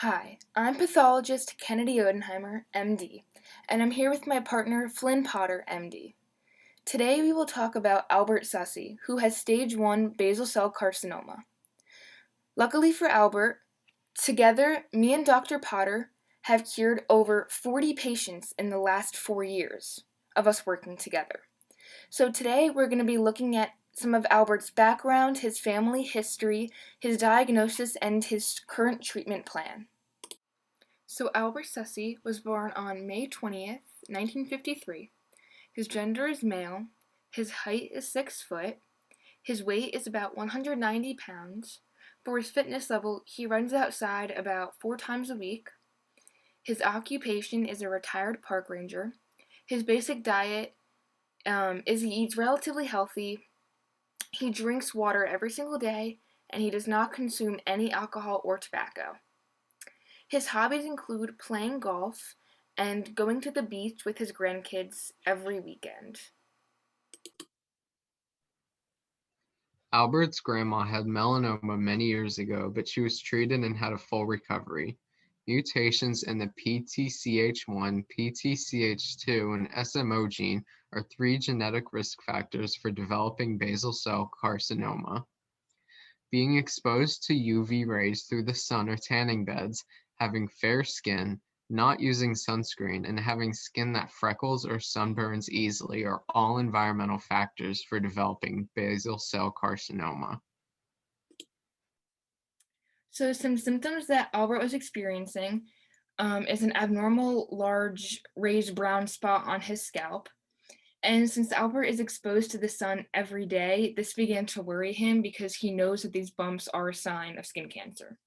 Hi, I'm pathologist Kennedy Odenheimer, MD, and I'm here with my partner Flynn Potter, MD. Today we will talk about Albert Sussy, who has stage 1 basal cell carcinoma. Luckily for Albert, together me and Dr. Potter have cured over 40 patients in the last 4 years of us working together. So today we're going to be looking at some of Albert's background, his family history, his diagnosis, and his current treatment plan. So Albert Sussy was born on May 20th, 1953. His gender is male. His height is 6 foot. His weight is about 190 pounds. For his fitness level, he runs outside about 4 times a week. His occupation is a retired park ranger. His basic diet is he eats relatively healthy. He drinks water every single day, and he does not consume any alcohol or tobacco. His hobbies include playing golf and going to the beach with his grandkids every weekend. Albert's grandma had melanoma many years ago, but she was treated and had a full recovery. Mutations in the PTCH1, PTCH2, and SMO gene are three genetic risk factors for developing basal cell carcinoma. Being exposed to UV rays through the sun or tanning beds, having fair skin, not using sunscreen, and having skin that freckles or sunburns easily are all environmental factors for developing basal cell carcinoma. So some symptoms that Albert was experiencing is an abnormal large raised brown spot on his scalp. And since Albert is exposed to the sun every day, this began to worry him because he knows that these bumps are a sign of skin cancer.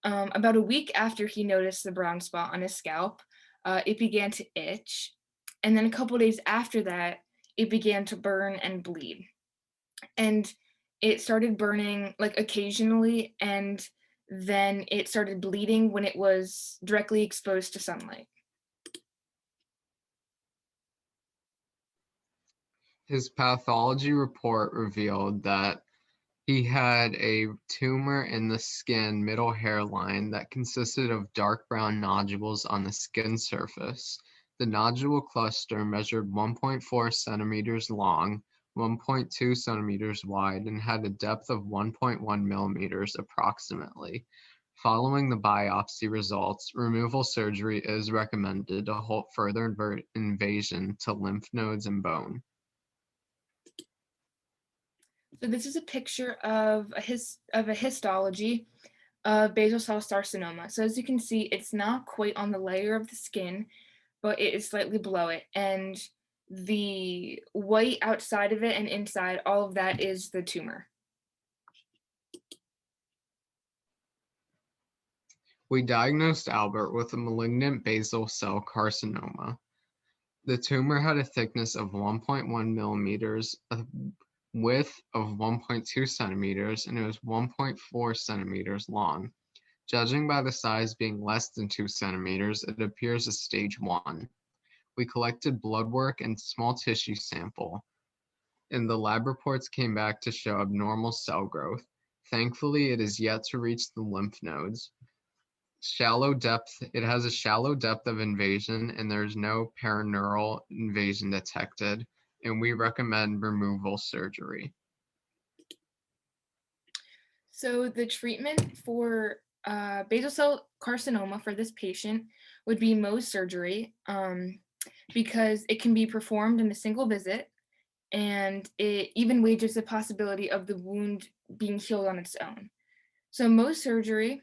About a week after he noticed the brown spot on his scalp, it began to itch. And then a couple days after that, it began to burn and bleed. And it started burning like occasionally, and then it started bleeding when it was directly exposed to sunlight. His pathology report revealed that he had a tumor in the skin middle hairline that consisted of dark brown nodules on the skin surface. The nodule cluster measured 1.4 centimeters long, 1.2 centimeters wide, and had a depth of 1.1 millimeters approximately. Following the biopsy results, removal surgery is recommended to halt further invasion to lymph nodes and bone. So this is a picture of a histology of basal cell carcinoma. So as you can see, it's not quite on the layer of the skin, but it is slightly below it. And the white outside of it and inside, all of that is the tumor. We diagnosed Albert with a malignant basal cell carcinoma. The tumor had a thickness of 1.1 millimeters, a width of 1.2 centimeters, and it was 1.4 centimeters long. Judging by the size being less than 2 centimeters, it appears as stage 1. We collected blood work and small tissue sample, and the lab reports came back to show abnormal cell growth. Thankfully, it is yet to reach the lymph nodes. It has a shallow depth of invasion, and there's no perineural invasion detected, and we recommend removal surgery. So the treatment for basal cell carcinoma for this patient would be Mohs surgery, because it can be performed in a single visit, and it even wagers the possibility of the wound being healed on its own. So Mohs surgery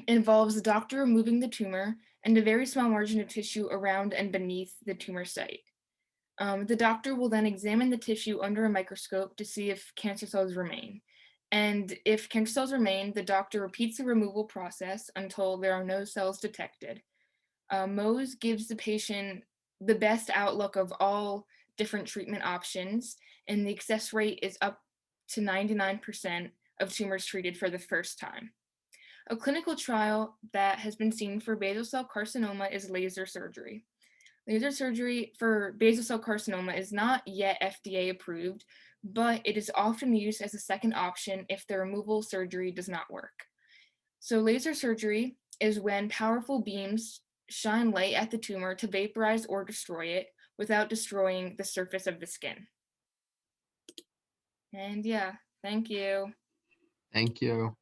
involves the doctor removing the tumor and a very small margin of tissue around and beneath the tumor site. The doctor will then examine the tissue under a microscope to see if cancer cells remain. And if cancer cells remain, the doctor repeats the removal process until there are no cells detected. Mohs gives the patient the best outlook of all different treatment options, and the success rate is up to 99% of tumors treated for the first time. A clinical trial that has been seen for basal cell carcinoma is laser surgery. Laser surgery for basal cell carcinoma is not yet FDA approved, but it is often used as a second option if the removal surgery does not work. So laser surgery is when powerful beams shine light at the tumor to vaporize or destroy it without destroying the surface of the skin. And yeah, thank you. Thank you.